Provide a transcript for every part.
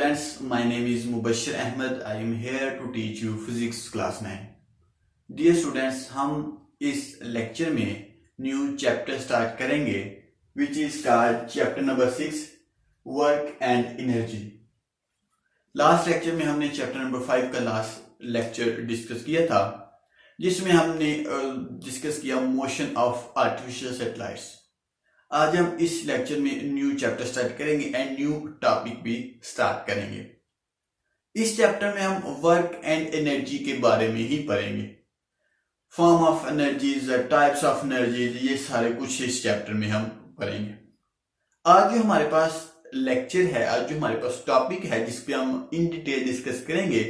students, my name is Mubashir Ahmed. I am here to teach you physics class 9. Dear students, हम इस lecture में new chapter start करेंगे which is called chapter number 6 work and energy. Last lecture में हमने chapter number 5 का last lecture discuss किया था जिसमें हमने डिस्कस किया मोशन ऑफ आर्टिफिशियल सैटेलाइट्स. आज हम इस लेक्चर में न्यू चैप्टर स्टार्ट करेंगे एंड न्यू टॉपिक भी स्टार्ट करेंगे. इस चैप्टर में हम वर्क एंड एनर्जी के बारे में ही पढ़ेंगे. Form of energies, types of energies, ये सारे कुछ इस चैप्टर में हम पढ़ेंगे. आज जो हमारे पास लेक्चर है, आज जो हमारे पास टॉपिक है जिसपे हम इन डिटेल डिस्कस करेंगे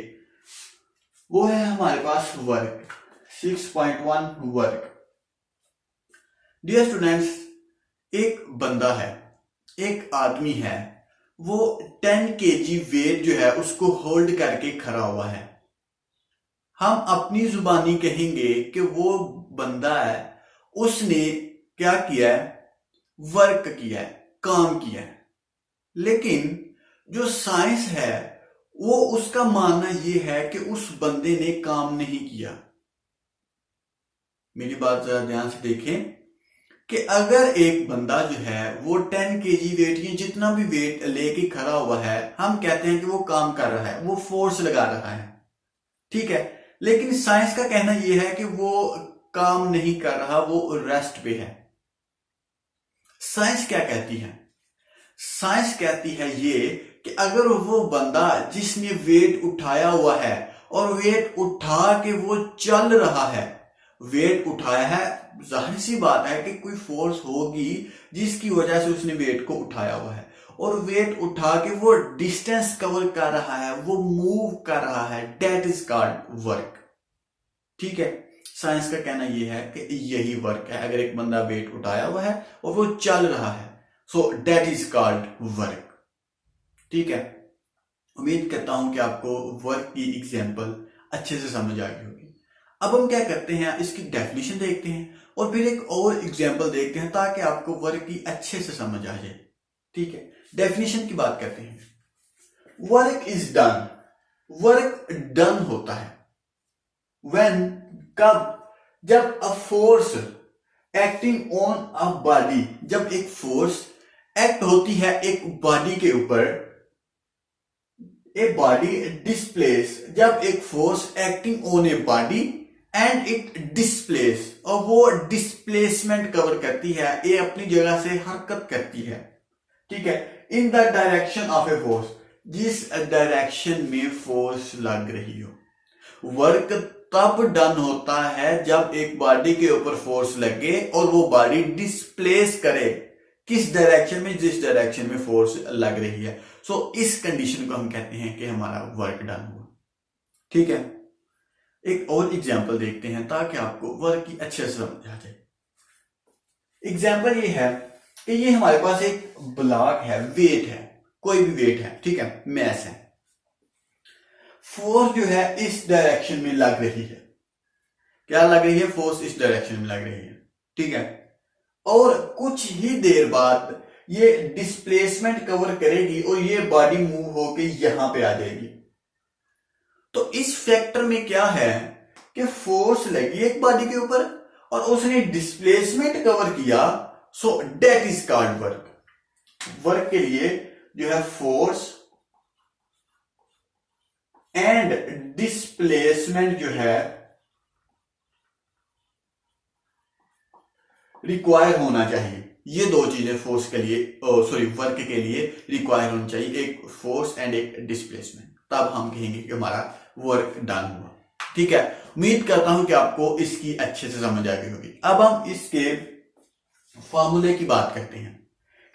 वो है हमारे पास वर्क. 6.1 वर्क. डियर स्टूडेंट्स, एक बंदा है, एक आदमी है, वो 10 kg वेट जो है उसको होल्ड करके खड़ा हुआ है. हम अपनी जुबानी कहेंगे कि वो बंदा है, उसने क्या किया है? वर्क किया है, काम किया है. लेकिन जो साइंस है वो उसका मानना ये है कि उस बंदे ने काम नहीं किया. मेरी बात जरा ध्यान से देखें कि अगर एक बंदा जो है वो 10 kg वेट या जितना भी वेट लेके खड़ा हुआ है, हम कहते हैं कि वो काम कर रहा है, वो फोर्स लगा रहा है, ठीक है. लेकिन साइंस का कहना यह है कि वो काम नहीं कर रहा, वो रेस्ट पे है. साइंस क्या कहती है? साइंस कहती है ये कि अगर वो बंदा जिसने वेट उठाया हुआ है और वेट उठा के वो चल रहा है, वेट उठाया है, जाहिर सी बात है कि कोई फोर्स होगी जिसकी वजह से उसने वेट को उठाया हुआ है, और वेट उठा के वो डिस्टेंस कवर कर रहा है, वो मूव कर रहा है, दैट इज कॉल्ड वर्क. ठीक है. साइंस का कहना यह है कि यही वर्क है. अगर एक बंदा वेट उठाया हुआ है और वो चल रहा है, so that is called work. ठीक है. उम्मीद करता हूं कि आपको वर्क की एग्जांपल अच्छे से समझ आ गई होगी. अब हम क्या करते हैं, इसकी डेफिनेशन देखते हैं और फिर एक और एग्जांपल देखते हैं ताकि आपको वर्क की अच्छे से समझ आ जाए. ठीक है. डेफिनेशन की बात करते हैं. Work is done. Work done होता है व्हेन, कब? जब a force acting on a body, जब एक फोर्स एक्ट होती है एक बॉडी के ऊपर, ए बॉडी डिस्प्लेस, जब एक force acting on a body and it displace, और वो डिस्प्लेसमेंट कवर करती है, ये अपनी जगह से हरकत करती है. ठीक है. इन the direction of a force, जिस डायरेक्शन में फोर्स लग रही हो. वर्क तब डन होता है जब एक बॉडी के ऊपर फोर्स लगे और वो बॉडी डिस्प्लेस करे. किस डायरेक्शन में? जिस डायरेक्शन में फोर्स लग रही है. सो इस कंडीशन को हम कहते हैं कि हमारा वर्क डन हुआ. ठीक है. एक और एग्जांपल देखते हैं ताकि आपको वर्क की अच्छे से समझ आ जाए. एग्जांपल ये है कि ये हमारे पास एक ब्लॉक है, वेट है, कोई भी वेट है, ठीक है, मैस है. फोर्स जो है इस डायरेक्शन में लग रही है. क्या लग रही है? फोर्स इस डायरेक्शन में लग रही है. ठीक है. और कुछ ही देर बाद ये डिस्प्लेसमेंट कवर करेगी और ये बॉडी मूव होके यहां पे आ जाएगी. तो इस फैक्टर में क्या है कि फोर्स लगी एक बॉडी के ऊपर और उसने डिस्प्लेसमेंट कवर किया. So that is called work. Work के लिए जो है फोर्स एंड डिस्प्लेसमेंट जो है रिक्वायर होना चाहिए. ये दो चीजें फोर्स के लिए, वर्क के लिए रिक्वायर होनी चाहिए, एक फोर्स एंड एक डिस्प्लेसमेंट. तब हम कहेंगे कि हमारा वर्क डन हुआ. ठीक है. उम्मीद करता हूं कि आपको इसकी अच्छे से समझ आ गई होगी. अब हम इसके फॉर्मूले की बात करते हैं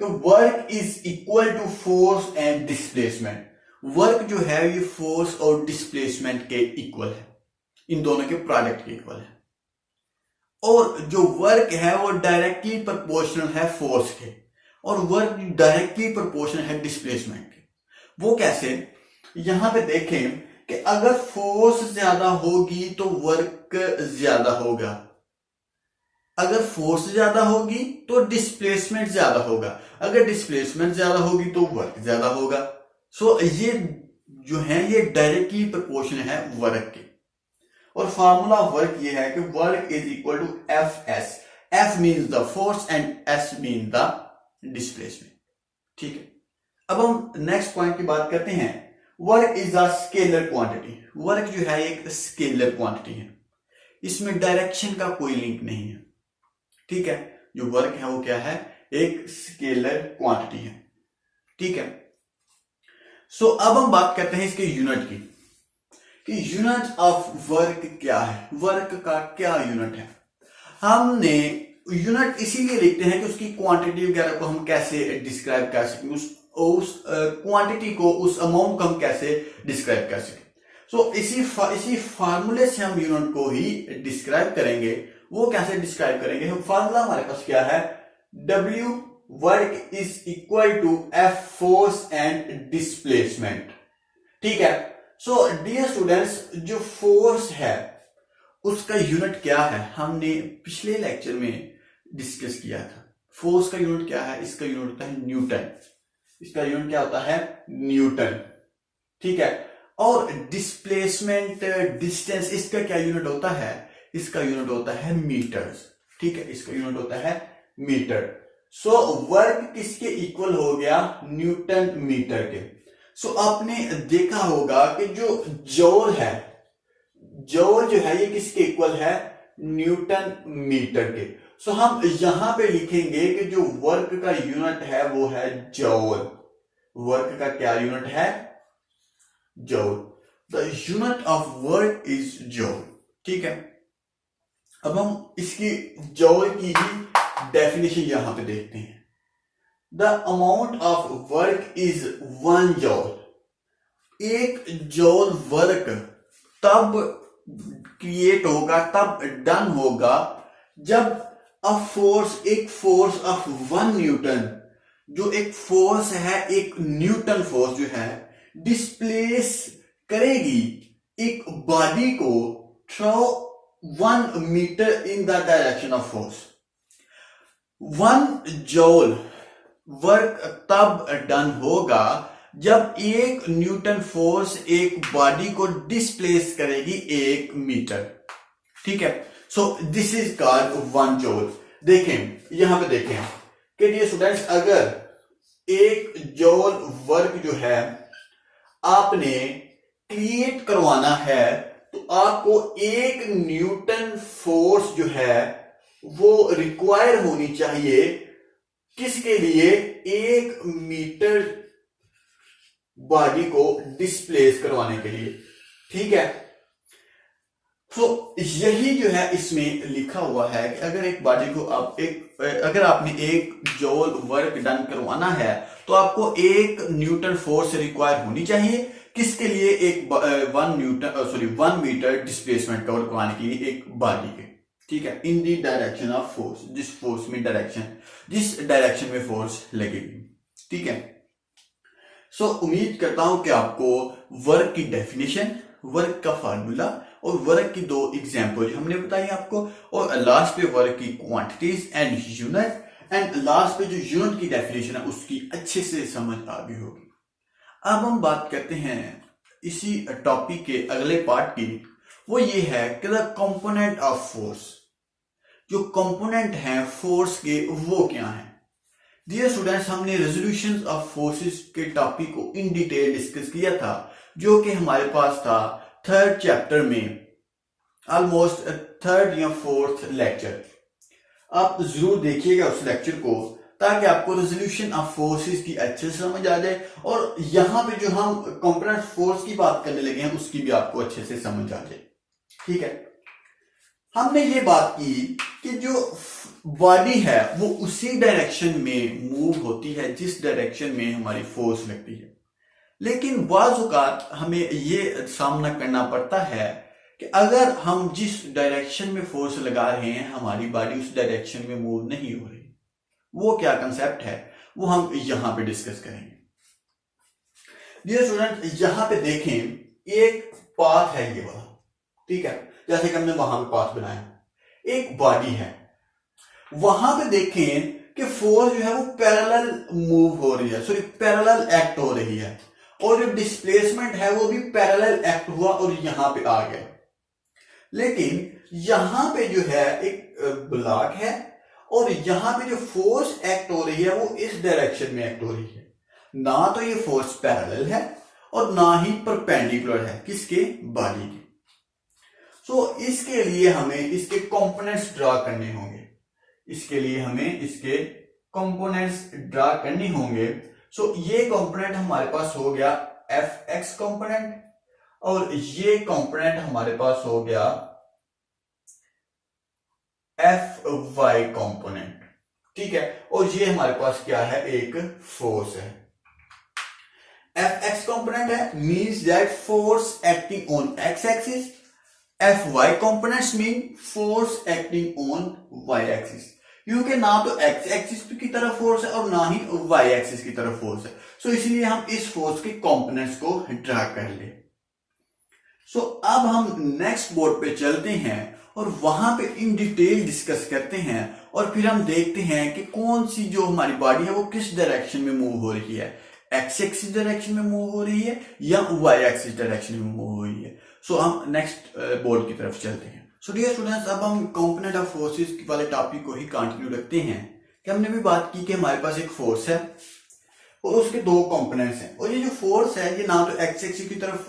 कि work is equal to force and displacement. Work जो है ये फोर्स और डिस्प्लेसमेंट के इक्वल है, इन दोनों के प्रोडक्ट के इक्वल है. और जो वर्क है वो डायरेक्टली प्रोपोर्शनल है फोर्स के, और वर्क डायरेक्टली प्रोपोर्शनल है डिस्प्लेसमेंट के. वो कैसे? यहां पे देखें कि अगर फोर्स ज्यादा होगी तो वर्क ज्यादा होगा, अगर फोर्स ज्यादा होगी तो डिस्प्लेसमेंट ज्यादा होगा, अगर डिस्प्लेसमेंट ज्यादा होगी तो वर्क ज्यादा होगा. सो ये जो है ये डायरेक्टली प्रोपोर्शनल है वर्क के। और फार्मूला वर्क ये है कि work is equal to F S. F means the force and S mean the displacement. ठीक है, अब हम नेक्स्ट पॉइंट की बात करते हैं। Work is a scalar quantity. Work जो है एक स्केलर क्वांटिटी है, इसमें डायरेक्शन का कोई लिंक नहीं है। ठीक है, जो वर्क है वो क्या है, एक स्केलर क्वांटिटी है। ठीक है, सो अब हम बात करते हैं इसके यूनिट की, कि यूनिट ऑफ वर्क क्या है, वर्क का क्या यूनिट है। हमने यूनिट इसीलिए लिखते हैं कि उसकी क्वांटिटी वगैरह को हम कैसे डिस्क्राइब कर सकें, उस क्वांटिटी को, उस अमाउंट को हम कैसे डिस्क्राइब कर सकें। सो इसी फार्मूले से हम यूनिट को ही डिस्क्राइब करेंगे। वो कैसे डिस्क्राइब करेंगे, फार्मूला हमारे पास क्या है, W work is equal to F force and displacement. ठीक है, सो डियर स्टूडेंट्स, जो फोर्स है उसका यूनिट क्या है, हमने पिछले लेक्चर में डिस्कस किया था। फोर्स का यूनिट क्या है, इसका यूनिट होता है न्यूटन। इसका यूनिट क्या होता है, न्यूटन। ठीक है, और डिस्प्लेसमेंट डिस्टेंस, इसका क्या यूनिट होता है, इसका यूनिट होता है मीटर्स। ठीक है, इसका यूनिट होता है मीटर। सो वर्क किसके इक्वल हो गया, न्यूटन मीटर के। सो आपने देखा होगा कि जो जॉल है, जॉल जो है ये किसके इक्वल है, न्यूटन मीटर के। सो हम यहां पे लिखेंगे कि जो वर्क का यूनिट है वो है जॉल। वर्क का क्या यूनिट है, जॉल। The unit of work is जॉल। ठीक है, अब हम इसकी जॉल की ही डेफिनेशन यहां पे देखते हैं। The amount of work is 1 जॉल। एक जॉल वर्क तब क्रिएट होगा, तब डन होगा, जब एक फोर्स ऑफ 1 न्यूटन, जो एक फोर्स है, एक न्यूटन फोर्स जो है, डिस्प्लेस करेगी एक बॉडी को through 1 metre in the direction of force. 1 joule work तब डन होगा जब एक न्यूटन फोर्स एक बॉडी को डिस्प्लेस करेगी 1 मीटर। ठीक है, so this is called 1 joule. देखें यहां पे देखें कि ये स्टूडेंट्स, अगर एक जॉल वर्क जो है आपने क्रिएट करवाना है तो आपको 1 न्यूटन फोर्स जो है वो रिक्वायर होनी चाहिए, किसके लिए, 1 मीटर बॉडी को डिस्प्लेस करवाने के लिए। ठीक है, सो यही जो है इसमें लिखा हुआ है कि अगर एक बॉडी को अगर आपने 1 जॉल वर्क डन करवाना है तो आपको 1 न्यूटन फोर्स रिक्वायर होनी चाहिए, किसके लिए, 1 मीटर डिस्प्लेसमेंट कवर करवाने के लिए एक बॉडी के। ठीक है, इन दी डायरेक्शन ऑफ फोर्स, जिस डायरेक्शन में फोर्स लगेगी। ठीक है, सो उम्मीद करता हूं कि आपको वर्क की डेफिनेशन, वर्क का फार्मूला और वर्क की 2 एग्जांपल हमने बताई आपको, और लास्ट पे वर्क की quantities and unit, and last पे जो यूनिट की डेफिनेशन है उसकी अच्छे से समझ आ गई होगी। अब हम बात करते हैं इसी टॉपिक के अगले पार्ट की, वो ये है कि द कंपोनेंट ऑफ फोर्स। जो कंपोनेंट हैं फोर्स के वो क्या हैं। डियर स्टूडेंट्स, हमने रेजोल्यूशन ऑफ फोर्सेस के टॉपिक को इन डिटेल डिस्कस किया था, जो कि हमारे पास था 3rd चैप्टर में, ऑलमोस्ट 3rd या 4th लेक्चर। आप जरूर देखिएगा उस लेक्चर को, ताकि आपको रेजोल्यूशन ऑफ फोर्सेस की अच्छे से समझ आ जाए, और यहां पे जो हम कंपोनेंट फोर्स की बात करने लगे हैं उसकी भी आपको अच्छे से समझ आ जाए। ठीक है, हमने ये बात की कि जो बॉडी है वो उसी डायरेक्शन में मूव होती है जिस डायरेक्शन में हमारी फोर्स लगती है, लेकिन बाज़ औक़ात हमें ये सामना करना पड़ता है कि अगर हम जिस डायरेक्शन में फोर्स लगा रहे हैं हमारी बॉडी उस डायरेक्शन में मूव नहीं हो रही। वो क्या कंसेप्ट है वो हम यहां पे डिस्कस करेंगे। डियर स्टूडेंट, यहां पे देखें एक पाथ है ये वाला। ठीक है, जैसे कि हमने वहां पे पाथ बनाया, एक बॉडी है, वहां पे देखें कि फोर्स जो है वो पैरेलल मूव हो रही है, सॉरी पैरेलल एक्ट हो रही है, और जो डिस्प्लेसमेंट है वो भी पैरेलल एक्ट हुआ और यहां पे आ गया। लेकिन यहां पे जो है एक ब्लॉक है और यहां पे जो फोर्स एक्ट हो रही है वो इस डायरेक्शन में एक्ट हो रही है। ना तो ये फोर्स पैरेलल है और ना ही परपेंडिकुलर है किसके, बॉडी के। सो इसके लिए हमें इसके कंपोनेंट्स ड्रा करने होंगे। इसके लिए हमें इसके कंपोनेंट्स ड्रा करने होंगे। सो ये कंपोनेंट हमारे पास हो गया एफ एक्स कंपोनेंट और ये कंपोनेंट हमारे पास हो गया एफ वाई कंपोनेंट। ठीक है, और ये हमारे पास क्या है, एक फोर्स है। एफ एक्स कंपोनेंट है means that force acting on X axis. F Y components mean force acting on Y axis. क्योंकि ना तो एक्स एक्सिस की तरफ फोर्स है और ना ही वाई एक्सिस की तरफ फोर्स है। सो इसलिए हम इस फोर्स के कंपोनेंट्स को ड्रा कर ले। सो अब हम नेक्स्ट बोर्ड पे चलते हैं और वहां पे इन डिटेल डिस्कस करते हैं और फिर हम देखते हैं कि कौन सी जो हमारी बॉडी है वो किस डायरेक्शन में मूव हो रही है, एक्स एक्सिस डायरेक्शन में मूव हो रही है या वाई एक्सिस डायरेक्शन में मूव हो रही है। सो हम नेक्स्ट बोर्ड की तरफ चलते हैं। सो डियर स्टूडेंट्स, अब हम कंपोनेंट ऑफ फोर्सेस वाले टॉपिक को ही कंटिन्यू रखते हैं कि हमने भी बात की कि हमारे पास एक फोर्स है और उसके दो कंपोनेंट्स हैं और ये जो फोर्स है ये ना तो एक्स एक्सिस की तरफ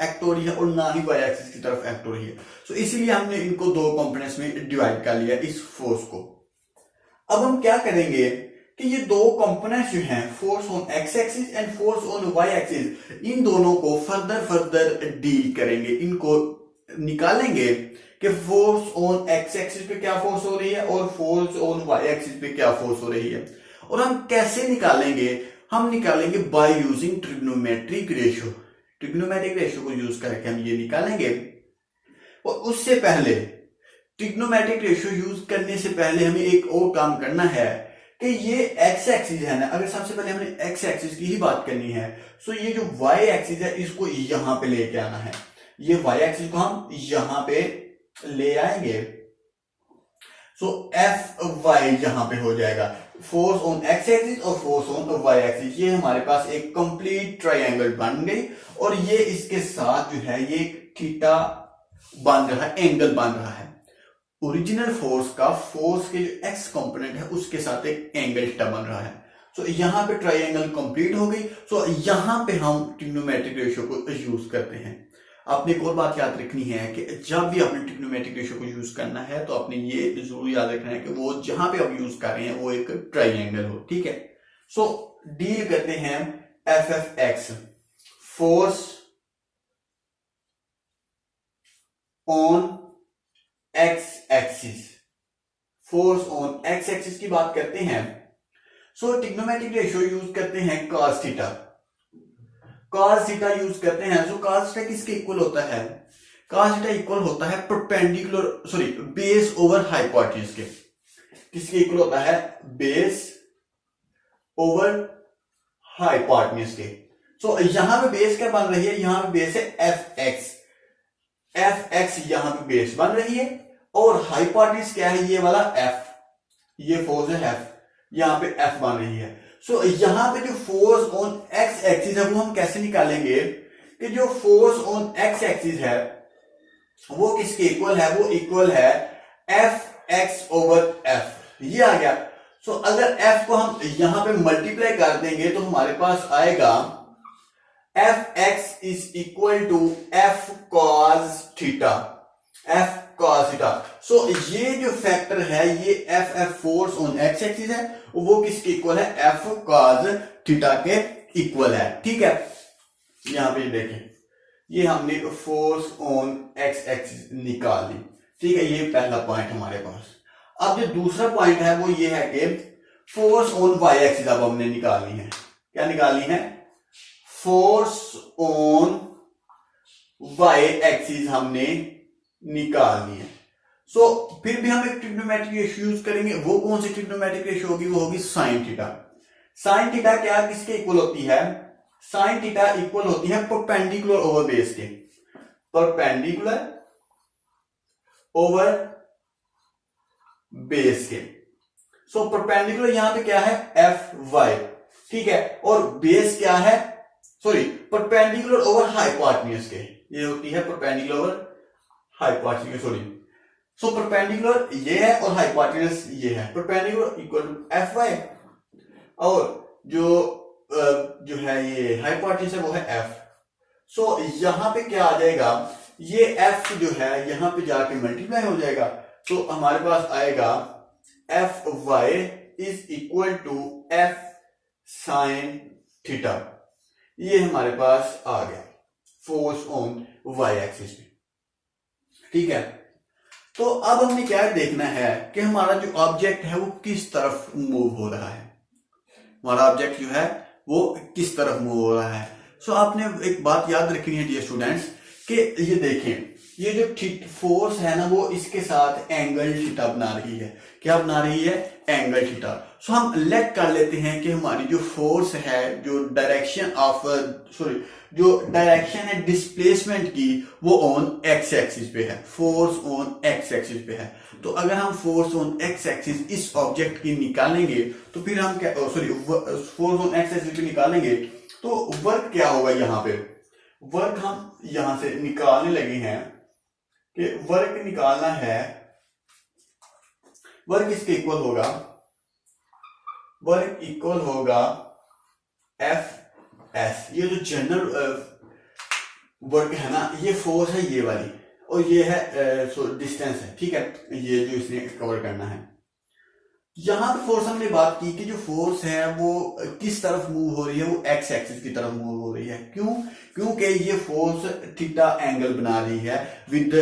एक्ट हो रही है और ना ही वाई एक्सिस की तरफ एक्ट हो रही है। सो इसीलिए हमने इनको दो कंपोनेंट्स में डिवाइड कर लिया इस फोर्स को। अब हम क्या करेंगे कि ये दो कंपोनेंट्स जो हैं, force on X axis and force on Y axis, इन दोनों को फर्दर डील करेंगे, इनको निकालेंगे कि फोर्स ऑन एक्स एक्सिस पे क्या फोर्स हो रही है और फोर्स ऑन वाई एक्सिस पे क्या फोर्स हो रही है। और हम कैसे निकालेंगे, हम निकालेंगे by using trigonometric ratio. Trigonometric ratio को यूज करके हम ये निकालेंगे। और उससे पहले ट्रिग्नोमेट्रिक रेशियो यूज करने से पहले हमें एक और काम करना है कि ये एक्स एक्सिस है ना, अगर सबसे पहले हमने एक्स एक्सिस की ही बात करनी है, सो ये जो वाई एक्सिस है इसको यहां पे लेके आना है। ये वाई एक्सिस को हम यहां पे ले आएंगे। सो एफ वाई यहां पे हो जाएगा, फोर्स ऑन एक्स एक्सिस और फोर्स ऑन वाई एक्सिस। ये हमारे पास एक कंप्लीट ट्रायंगल बन गई और ये इसके साथ जो है ये थीटा बन रहा है, एंगल बन रहा है। ओरिजिनल फोर्स का, फोर्स के जो एक्स कंपोनेंट है उसके साथ एक एंगल थीटा बन रहा है। सो यहां पे ट्रायंगल कंप्लीट हो गई। सो यहां पे हम ट्रिग्नोमेट्रिक रेशियो को यूज करते हैं। आपने एक और बात याद रखनी है कि जब भी आपने ट्रिग्नोमेट्रिक रेशियो को यूज करना है तो आपने ये जरूर याद रखना है कि वो जहां पे आप यूज कर रहे हैं वो एक ट्रायंगल हो। ठीक है, सो डील करते हैं F F x, force on X axis. Force on X axis की बात करते हैं। सो ट्रिग्नोमेट्रिक रेशियो यूज करते हैं cos theta. Cos theta use करते हैं। सो कॉस थीटा किसके इक्वल होता है, कॉस थीटा इक्वल होता है perpendicular, sorry, base over hypotenuse के। किसके इक्वल होता है, बेस ओवर हाइपोटेन्यूज के। सो यहां पे बेस क्या बन रही है, यहां पे बेस है एफ एक्स। एफ एक्स यहां पे बेस बन रही है और हाइपोटेन्यूज क्या है, ये वाला एफ, ये फोर्स है एफ, यहां पे एफ बन रही है। सो यहां पे जो फोर्स ऑन एक्स एक्सिस है वो हम कैसे निकालेंगे कि जो फोर्स ऑन एक्स एक्सिस है वो किसके इक्वल है, वो इक्वल है एफ एक्स ओवर एफ। ये आ गया। सो अगर एफ को हम यहां पे मल्टीप्लाई कर देंगे तो हमारे पास आएगा F X is equal to F cos theta, F cos theta. So ये जो फैक्टर है ये F F force on X axis है, वो किसके इक्वल है, एफ कॉस थीटा के इक्वल है। ठीक है, यहां पे देखें, ये हमने फोर्स ऑन एक्स एक्सिस निकाल ली। ठीक है, ये पहला पॉइंट हमारे पास। अब जो दूसरा पॉइंट है वो ये है कि फोर्स ऑन वाई एक्सिस अब हमने निकालनी है। क्या निकालनी है, फोर्स ऑन वाई एक्सिस हमने निकालनी है। सो फिर भी हम एक ट्रिग्नोमेट्रिक रेशियो यूज करेंगे। वो कौन सी ट्रिग्नोमेट्रिक रेशियो होगी, वो होगी साइन थीटा। साइन थीटा क्या किसके इक्वल होती है, साइन थीटा इक्वल होती है परपेंडिकुलर ओवर बेस के, परपेंडिकुलर ओवर बेस के। सो परपेंडिकुलर यहां पे क्या है, एफ वाई। ठीक है, और बेस क्या है, सॉरी परपेंडिकुलर ओवर हाइपोटेन्यूज के, ये होती है perpendicular over hypotenuse, sorry. So perpendicular ये है और हाइपोटेन्यूज ये है। Perpendicular equal to F Y और जो है ये हाइपोटेन्यूज है वो है एफ। सो यहां पे क्या आ जाएगा, ये एफ जो है यहां पे जाके मल्टीप्लाई हो जाएगा। तो हमारे पास आएगा F Y is equal to F sine theta. ये हमारे पास आ गया फोर्स ऑन वाई एक्सिस पे, ठीक है। तो अब हमें क्या देखना है कि हमारा जो ऑब्जेक्ट है वो किस तरफ मूव हो रहा है, हमारा ऑब्जेक्ट जो है वो किस तरफ मूव हो रहा है। सो आपने एक बात याद रखनी है डियर स्टूडेंट्स कि ये देखें, ये जो फोर्स है ना वो इसके साथ एंगल थीटा बना रही है। क्या बना रही है? Angle theta. सो हम लेट कर लेते हैं कि हमारी जो फोर्स है, जो डायरेक्शन है डिस्प्लेसमेंट की, वो ऑन एक्स एक्सिस पे है, फोर्स ऑन एक्स एक्सिस पे है। तो अगर हम फोर्स ऑन एक्स एक्सिस इस ऑब्जेक्ट की निकालेंगे तो फिर हम क्या, फोर्स ऑन एक्स एक्सिस पे निकालेंगे तो वर्क क्या होगा, यहां पे वर्क हम यहां से निकालने लगे हैं कि वर्क निकालना है, वर्क इसके इक्वल होगा, वर्क इक्वल होगा एफ एस। ये जो जनरल वर्क है ना, ये फोर्स है ये वाली और ये है डिस्टेंस है, ठीक है, ये जो इसने कवर करना है। यहां पे फोर्स हमने बात की कि जो फोर्स है वो किस तरफ मूव हो रही है, वो एक्स एक्सिस की तरफ मूव हो रही है। क्यों? क्योंकि ये फोर्स थीटा एंगल बना रही है विद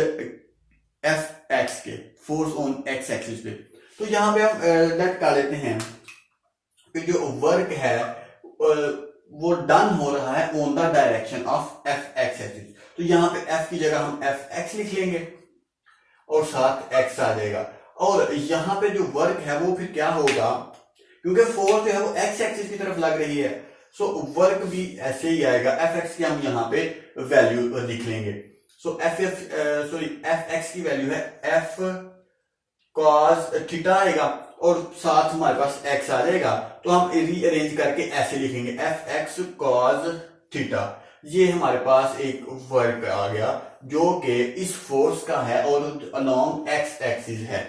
एफ एक्स के, फोर्स ऑन एक्स एक्सिस पे। तो यहां पे हम लेट कर लेते हैं कि जो वर्क है वो डन हो रहा है on the direction of F x axis. तो यहां पे एफ की जगह हम एफ एक्स लिख लेंगे और साथ एक्स आ जाएगा। और यहां पे जो वर्क है वो फिर क्या होगा, क्योंकि फोर्स जो है वो एक्स एक्सिस की तरफ लग रही है, सो वर्क भी ऐसे ही आएगा। एफ एक्स की हम यहाँ पे वैल्यू लिख लेंगे। सो एफ एक्स की वैल्यू है एफ कॉस थीटा आएगा और साथ हमारे पास एक्स आ जाएगा। तो हम रीअरेंज करके ऐसे लिखेंगे एफ एक्स कॉस थीटा। ये हमारे पास एक वर्क आ गया जो कि इस फोर्स का है और अलोंग एक्स एक्सिस है।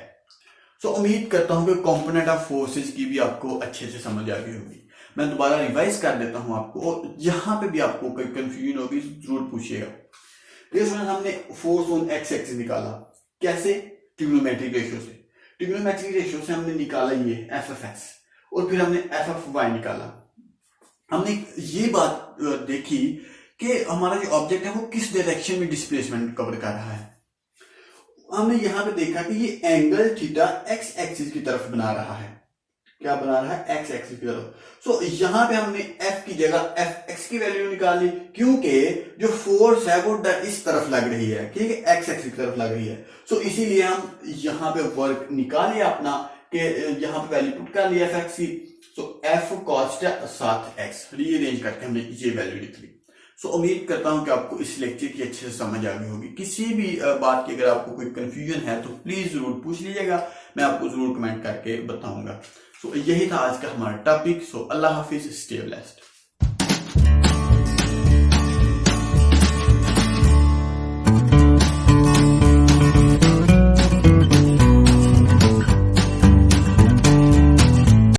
सो उम्मीद करता हूं कि कंपोनेंट ऑफ फोर्सेस की भी आपको अच्छे से समझ आ गई होगी। मैं दोबारा रिवाइज कर देता हूं आपको, और यहां पे भी आपको कोई कंफ्यूजन होगी जरूर पूछिएगा। देखिए हमने फोर्स ऑन एक्स एक्सिस निकाला कैसे? ट्रिग्नोमेट्रिक रेशियो से। ट्रिग्नोमेट्रिक रेशियो से हमने निकाला ये एफ एफ एक्स और फिर हमने एफ एफ वाई निकाला। हमने ये बात देखी कि हमारा जो ऑब्जेक्ट है वो किस डायरेक्शन में डिस्प्लेसमेंट कवर कर रहा है। हमने यहां पे देखा कि ये एंगल थीटा एक्स एक्सिस की तरफ बना रहा है। क्या बना रहा है? एक्स एक्सिस की तरफ। सो यहां पे हमने एफ की जगह एफ एक्स की वैल्यू निकाली, क्योंकि जो फोर्स है वो इस तरफ लग रही है, ठीक है, एक्स एक्सिस की तरफ लग रही है। सो इसीलिए हम यहां पे वर्क निकालिए अपना कि यहां पे वैल्यू पुट कर लिया एफ एक्स की। सो एफ कॉस साथ एक्स रीअरेंज करके हमने ये वैल्यू लिख ली। सो उम्मीद करता हूं कि आपको इस लेक्चर की अच्छे से समझ आ गई होगी। किसी भी बात की अगर आपको कोई कंफ्यूजन है तो प्लीज जरूर पूछ लीजिएगा, मैं आपको जरूर कमेंट करके बताऊंगा। सो यही था आज का हमारा टॉपिक। सो अल्लाह हाफिज, स्टे ब्लेस्ड।